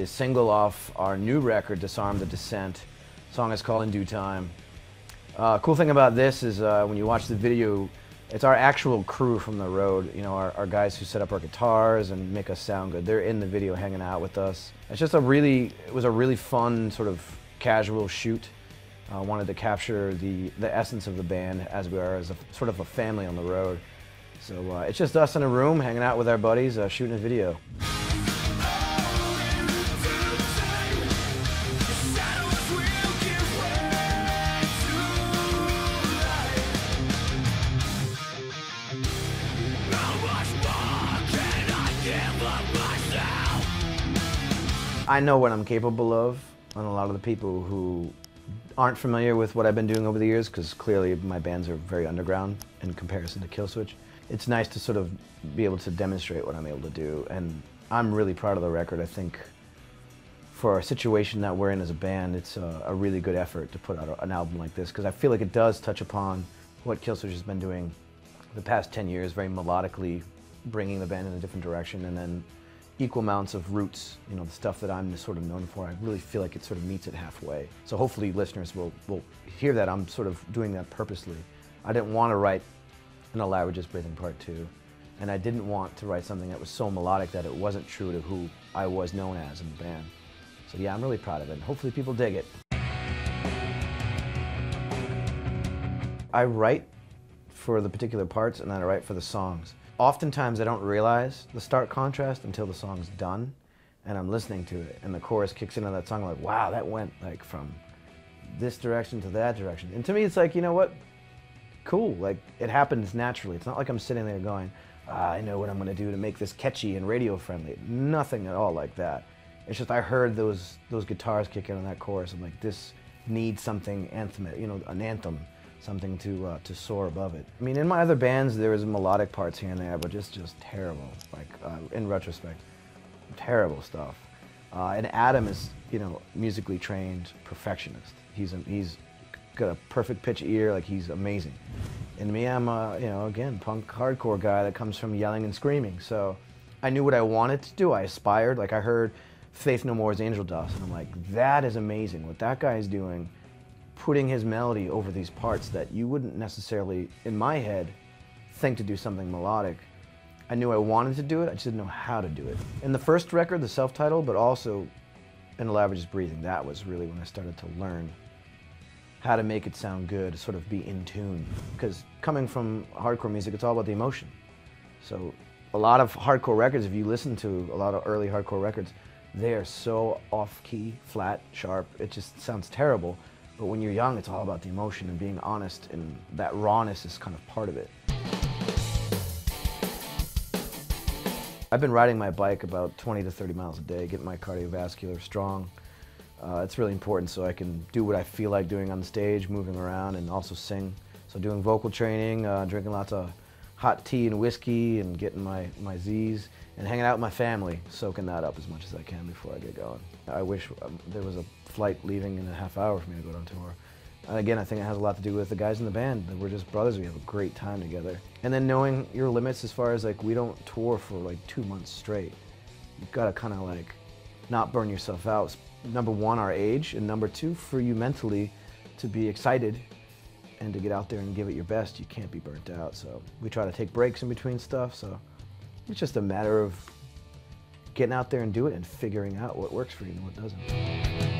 A single off our new record, Disarm the Descent. The song is called In Due Time. Cool thing about this is when you watch the video, it's our actual crew from the road. You know, our guys who set up our guitars and make us sound good. They're in the video hanging out with us. It's just it was a really fun sort of casual shoot. I wanted to capture the essence of the band as we are as a sort of a family on the road. So it's just us in a room hanging out with our buddies shooting a video. I know what I'm capable of, and a lot of the people who aren't familiar with what I've been doing over the years, because clearly my bands are very underground in comparison to Killswitch. It's nice to sort of be able to demonstrate what I'm able to do, and I'm really proud of the record. I think for a situation that we're in as a band, it's a really good effort to put out an album like this, because I feel like it does touch upon what Killswitch has been doing the past 10 years, very melodically bringing the band in a different direction, and then equal amounts of roots, you know, the stuff that I'm sort of known for. I really feel like it sort of meets it halfway. So hopefully listeners will hear that I'm sort of doing that purposely. I didn't want to write an Elaborate Breathing Part 2, and I didn't want to write something that was so melodic that it wasn't true to who I was known as in the band. So yeah, I'm really proud of it, and hopefully people dig it. I write for the particular parts, and then I write for the songs. Oftentimes I don't realize the stark contrast until the song's done and I'm listening to it and the chorus kicks into that song. I'm like, wow, that went like from this direction to that direction. And to me it's like, you know what, cool, like it happens naturally. It's not like I'm sitting there going, I know what I'm going to do to make this catchy and radio friendly. Nothing at all like that. It's just I heard those guitars kick in on that chorus. I'm like, this needs something you know, an anthem. Something to soar above it. I mean, in my other bands, there was melodic parts here and there, but just terrible. Like in retrospect, terrible stuff. And Adam is, you know, musically trained perfectionist. He's got a perfect pitch ear. Like he's amazing. And me, I'm you know, again, punk hardcore guy that comes from yelling and screaming. So I knew what I wanted to do. I aspired. Like I heard Faith No More's Angel Dust, and I'm like, that is amazing. What that guy is doing. Putting his melody over these parts that you wouldn't necessarily, in my head, think to do something melodic. I knew I wanted to do it, I just didn't know how to do it. In the first record, the self-title, but also in Elaborate Breathing, that was really when I started to learn how to make it sound good, to sort of be in tune. Because coming from hardcore music, it's all about the emotion. So a lot of hardcore records, if you listen to a lot of early hardcore records, they are so off-key, flat, sharp, it just sounds terrible. But when you're young, it's all about the emotion and being honest, and that rawness is kind of part of it. I've been riding my bike about 20 to 30 miles a day, getting my cardiovascular strong. It's really important so I can do what I feel like doing on the stage, moving around, and also sing. So doing vocal training, drinking lots of hot tea and whiskey, and getting my Z's, and hanging out with my family, soaking that up as much as I can before I get going. I wish there was a flight leaving in a half hour for me to go on tour. And again, I think it has a lot to do with the guys in the band. We're just brothers, we have a great time together. And then knowing your limits as far as like, we don't tour for like 2 months straight. You've got to kind of like not burn yourself out. Number one, our age, and number two, for you mentally to be excited and to get out there and give it your best. You can't be burnt out. So we try to take breaks in between stuff. So it's just a matter of getting out there and do it and figuring out what works for you and what doesn't.